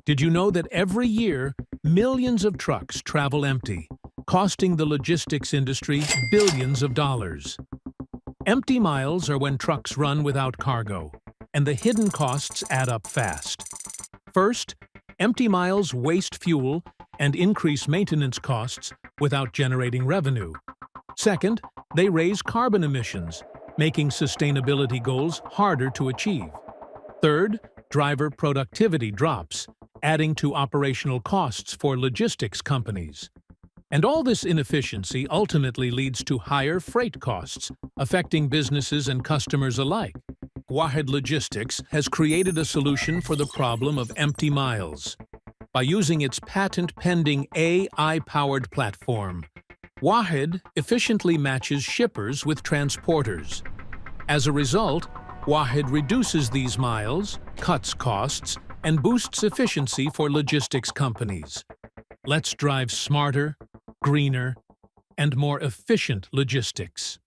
Did you know that every year, millions of trucks travel empty, costing the logistics industry billions of dollars? Empty miles are when trucks run without cargo, and the hidden costs add up fast. First, empty miles waste fuel and increase maintenance costs without generating revenue. Second, they raise carbon emissions, making sustainability goals harder to achieve. Third, driver productivity drops, adding to operational costs for logistics companies. And all this inefficiency ultimately leads to higher freight costs, affecting businesses and customers alike. Wahyd Logistics has created a solution for the problem of empty miles. By using its patent-pending AI-powered platform, Wahyd efficiently matches shippers with transporters. As a result, Wahyd reduces these miles, cuts costs, and boosts efficiency for logistics companies. Let's drive smarter, greener, and more efficient logistics.